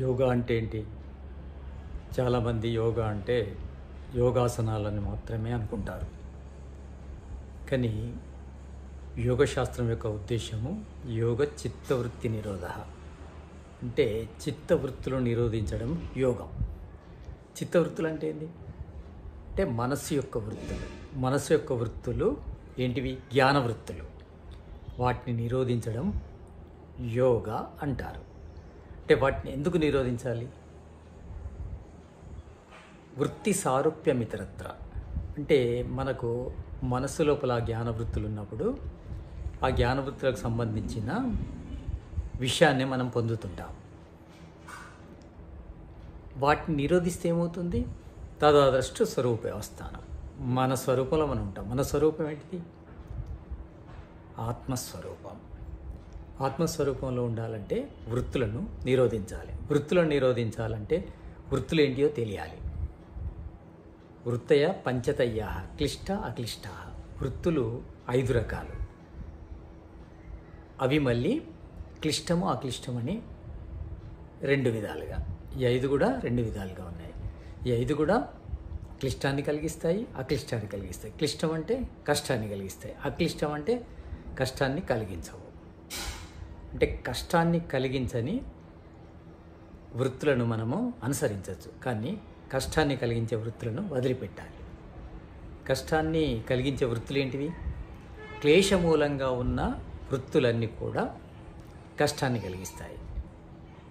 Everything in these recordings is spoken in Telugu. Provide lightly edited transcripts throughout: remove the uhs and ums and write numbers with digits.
యోగా అంటే ఏంటి? చాలామంది యోగా అంటే యోగాసనాలని మాత్రమే అనుకుంటారు. కానీ యోగశాస్త్రం యొక్క ఉద్దేశము యోగ చిత్తవృత్తి నిరోధ. అంటే చిత్తవృత్తులు నిరోధించడం యోగం. చిత్తవృత్తులు అంటే ఏంటి? అంటే మనస్సు యొక్క వృత్తులు. మనస్సు యొక్క వృత్తులు ఏంటివి? జ్ఞాన వృత్తులు. వాటిని నిరోధించడం యోగా అంటారు. అంటే వాటిని ఎందుకు నిరోధించాలి? వృత్తి సారూప్యమితరత్ర. అంటే మనకు మనస్సు లోపల జ్ఞాన వృత్తులు ఉన్నప్పుడు ఆ జ్ఞాన వృత్తులకు సంబంధించిన విషయాన్ని మనం పొందుతుంటాం. వాటిని నిరోధిస్తే ఏమవుతుంది? తదాదృష్టు స్వరూప అవస్థానం. మన స్వరూపంలో మనం ఉంటాం. మన స్వరూపం ఏంటిది? ఆత్మస్వరూపం. ఆత్మస్వరూపంలో ఉండాలంటే వృత్తులను నిరోధించాలి. వృత్తులను నిరోధించాలంటే వృత్తులు ఏంటియో తెలియాలి. వృత్తయ పంచతయ్యా క్లిష్ట అక్లిష్ట. వృత్తులు 5 రకాలు. అవి మళ్ళీ క్లిష్టము అక్లిష్టమని 2 విధాలుగా. ఈ 5 కూడా 2 విధాలుగా ఉన్నాయి. ఈ 5 కూడా క్లిష్టాన్ని కలిగిస్తాయి, అక్లిష్టాన్ని కలిగిస్తాయి. క్లిష్టం అంటే కష్టాన్ని కలిగిస్తాయి, అక్లిష్టం అంటే కష్టాన్ని కలిగించవు. అంటే కష్టాన్ని కలిగించని వృత్తులను మనము అనుసరించవచ్చు, కానీ కష్టాన్ని కలిగించే వృత్తులను వదిలిపెట్టాలి. కష్టాన్ని కలిగించే వృత్తులు ఏంటివి? క్లేశమూలంగా ఉన్న వృత్తులన్నీ కూడా కష్టాన్ని కలిగిస్తాయి.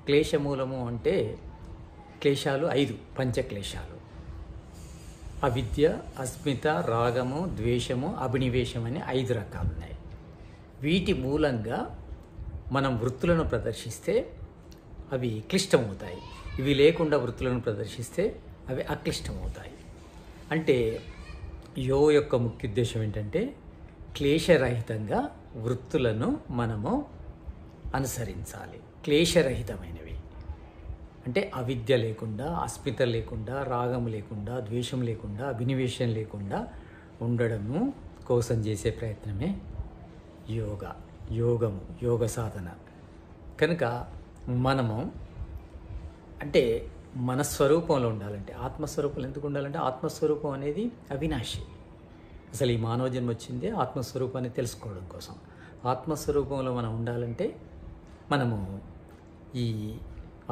క్లేశమూలము అంటే క్లేశాలు 5 పంచక్లేశాలు. అవిద్య, అస్మిత, రాగము, ద్వేషము, అభినివేశం అని 5 రకాలు ఉన్నాయి. వీటి మూలంగా మనం వృత్తులను ప్రదర్శిస్తే అవి క్లిష్టమవుతాయి. ఇవి లేకుండా వృత్తులను ప్రదర్శిస్తే అవి అక్లిష్టమవుతాయి. అంటే యొక్క ముఖ్య ఉద్దేశం ఏంటంటే క్లేశరహితంగా వృత్తులను మనము అనుసరించాలి. క్లేశరహితమైనవి అంటే అవిద్య లేకుండా, అస్మిత లేకుండా, రాగం లేకుండా, ద్వేషం లేకుండా, అభినివేశం లేకుండా ఉండడము కోసం చేసే ప్రయత్నమే యోగము, యోగ సాధన. కనుక మనము అంటే మన స్వరూపంలో ఉండాలంటే, ఆత్మస్వరూపంలో ఎందుకు ఉండాలంటే ఆత్మస్వరూపం అనేది అవినాశి. అసలు ఈ మానవ జన్మ వచ్చిందే ఆత్మస్వరూపాన్ని తెలుసుకోవడం కోసం. ఆత్మస్వరూపంలో మనం ఉండాలంటే మనము ఈ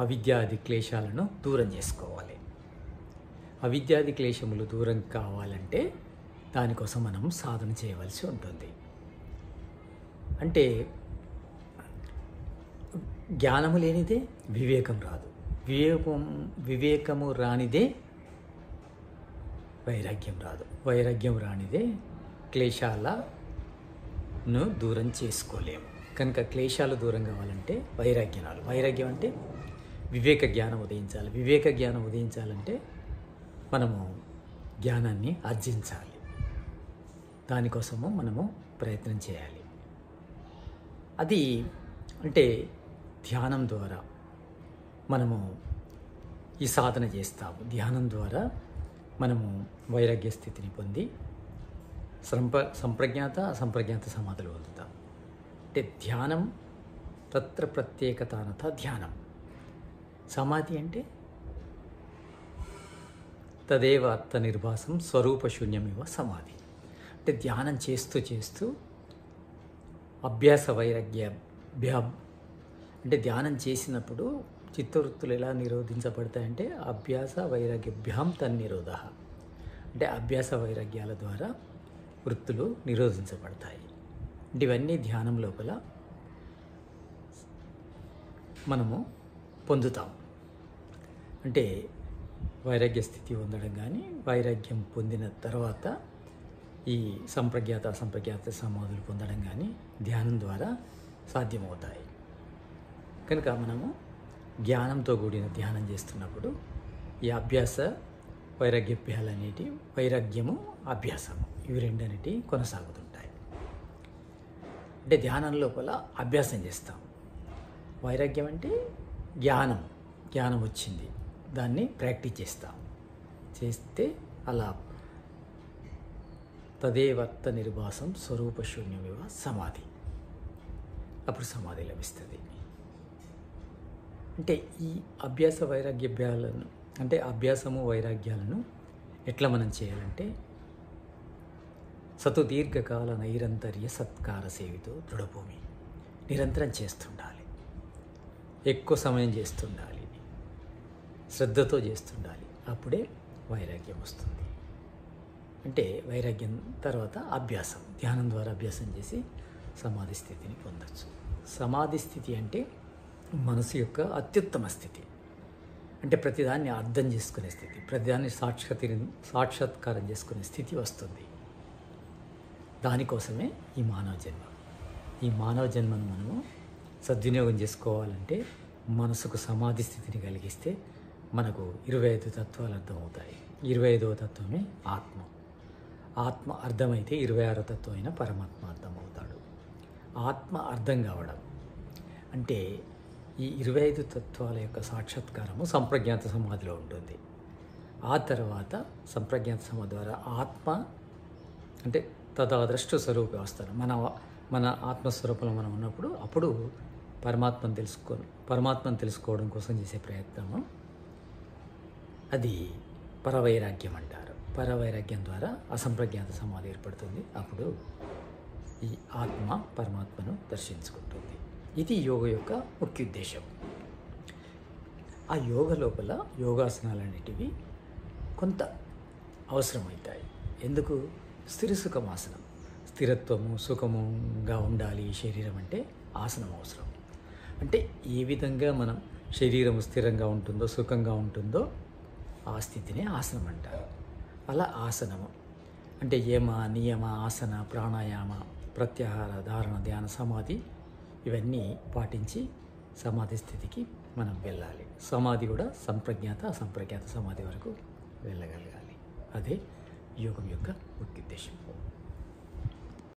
అవిద్యాది క్లేశాలను దూరం చేసుకోవాలి. అవిద్యాది క్లేశములు దూరం కావాలంటే దానికోసం మనం సాధన చేయవలసి ఉంటుంది. అంటే జ్ఞానము లేనిదే వివేకం రాదు. వివేకము రానిదే వైరాగ్యం రాదు. వైరాగ్యం రానిదే క్లేశాలను దూరం చేసుకోలేము. కనుక క్లేశాలు దూరం కావాలంటే వైరాగ్యం అంటే వివేక జ్ఞానం ఉదయించాలి. వివేక జ్ఞానం ఉదయించాలంటే మనము జ్ఞానాన్ని ఆర్జించాలి. దానికోసము మనము ప్రయత్నం చేయాలి. అది అంటే ధ్యానం ద్వారా మనము ఈ సాధన చేస్తాము. ధ్యానం ద్వారా మనము వైరాగ్య స్థితిని పొంది సంప్రజ్ఞాత అసంప్రజ్ఞాత సమాధులు పొందుతాం. అంటే ధ్యానం తత్ర ప్రత్యేకతానత ధ్యానం. సమాధి అంటే తదేవ అర్థ నిర్భాసం స్వరూపశూన్యమివ సమాధి. అంటే ధ్యానం చేస్తూ అభ్యాస వైరాగ్యాభ్యాం. అంటే ధ్యానం చేసినప్పుడు చిత్తవృత్తులు ఎలా నిరోధించబడతాయంటే అభ్యాస వైరాగ్యభ్యాం తన్నిరోధ. అంటే అభ్యాస వైరాగ్యాల ద్వారా వృత్తులు నిరోధించబడతాయి. అంటే ఇవన్నీ ధ్యానం లోపల మనము పొందుతాం. అంటే వైరాగ్య స్థితి పొందడం కానీ, వైరాగ్యం పొందిన తర్వాత ఈ సంప్రజ్ఞాత అసంప్రజ్ఞాత సమాధులు పొందడం కానీ ధ్యానం ద్వారా సాధ్యమవుతాయి. కనుక మనము జ్ఞానంతో కూడిన ధ్యానం చేస్తున్నప్పుడు ఈ అభ్యాస వైరాగ్యభ్యాలనేటి, వైరాగ్యము అభ్యాసము, ఇవి రెండనేటి కొనసాగుతుంటాయి. అంటే ధ్యానం లోపల అభ్యాసం చేస్తాం. వైరాగ్యం అంటే జ్ఞానం వచ్చింది, దాన్ని ప్రాక్టీస్ చేస్తే అలా తదేవర్త నిర్భాసం స్వరూపశూన్యమివ సమాధి. అప్పుడు సమాధి లభిస్తుంది. అంటే ఈ అభ్యాస వైరాగ్యాలను అంటే అభ్యాసము వైరాగ్యాలను ఎట్లా మనం చేయాలంటే సతు దీర్ఘకాల నైరంతర్య సత్కార సేవితో దృఢభూమి నిరంతరం చేస్తుండాలి, ఎక్కువ సమయం చేస్తుండాలి, శ్రద్ధతో చేస్తుండాలి. అప్పుడే వైరాగ్యం వస్తుంది. అంటే వైరాగ్యం తర్వాత అభ్యాసం, ధ్యానం ద్వారా అభ్యాసం చేసి సమాధి స్థితిని పొందొచ్చు. సమాధి స్థితి అంటే మనసు యొక్క అత్యుత్తమ స్థితి. అంటే ప్రతిదాన్ని అర్థం చేసుకునే స్థితి, ప్రతిదాన్ని సాక్షాత్కారం చేసుకునే స్థితి వస్తుంది. దానికోసమే ఈ మానవ జన్మ. ఈ మానవ జన్మను మనము సద్వినియోగం చేసుకోవాలంటే మనసుకు సమాధి స్థితిని కలిగిస్తే మనకు 25 తత్వాలు అర్థమవుతాయి. 25వ తత్వమే ఆత్మ. ఆత్మ అర్థమైతే 26వ తత్వం అయిన పరమాత్మ అర్థమవుతాడు. ఆత్మ అర్థం కావడం అంటే ఈ 25 తత్వాల యొక్క సాక్షాత్కారము సంప్రజ్ఞాత సమాధిలో ఉంటుంది. ఆ తర్వాత సంప్రజ్ఞాత సమాధి ద్వారా ఆత్మ అంటే తదాదృష్ట స్వరూప వ్యవస్థను మన ఆత్మస్వరూపంలో మనం ఉన్నప్పుడు అప్పుడు పరమాత్మను తెలుసుకోవడం కోసం చేసే ప్రయత్నము అది పరవైరాగ్యం అంటారు. పరవైరాగ్యం ద్వారా అసంప్రజ్ఞాత సమాధి ఏర్పడుతుంది. అప్పుడు ఈ ఆత్మ పరమాత్మను దర్శించుకుంటుంది. ఇది యోగ యొక్క ముఖ్య ఉద్దేశం. ఆ యోగ లోపల యోగాసనాలన్నిటివి కొంత అవసరమవుతాయి. ఎందుకు? స్థిర సుఖమాసనం, స్థిరత్వము సుఖముగా ఉండాలి శరీరం అంటే ఆసనం అవసరం. అంటే ఏ విధంగా మనం శరీరం స్థిరంగా ఉంటుందో సుఖంగా ఉంటుందో ఆ స్థితినే ఆసనం అంటారు. అలా ఆసనము అంటే యమ నియమ ఆసన ప్రాణాయామ ప్రత్యాహార ధారణ ధ్యాన సమాధి ఇవన్నీ పాటించి సమాధి స్థితికి మనం వెళ్ళాలి. సమాధి కూడా సంప్రజ్ఞాత అసంప్రజ్ఞాత సమాధి వరకు వెళ్ళగలగాలి. అదే యోగం యొక్క ముఖ్య ఉద్దేశం.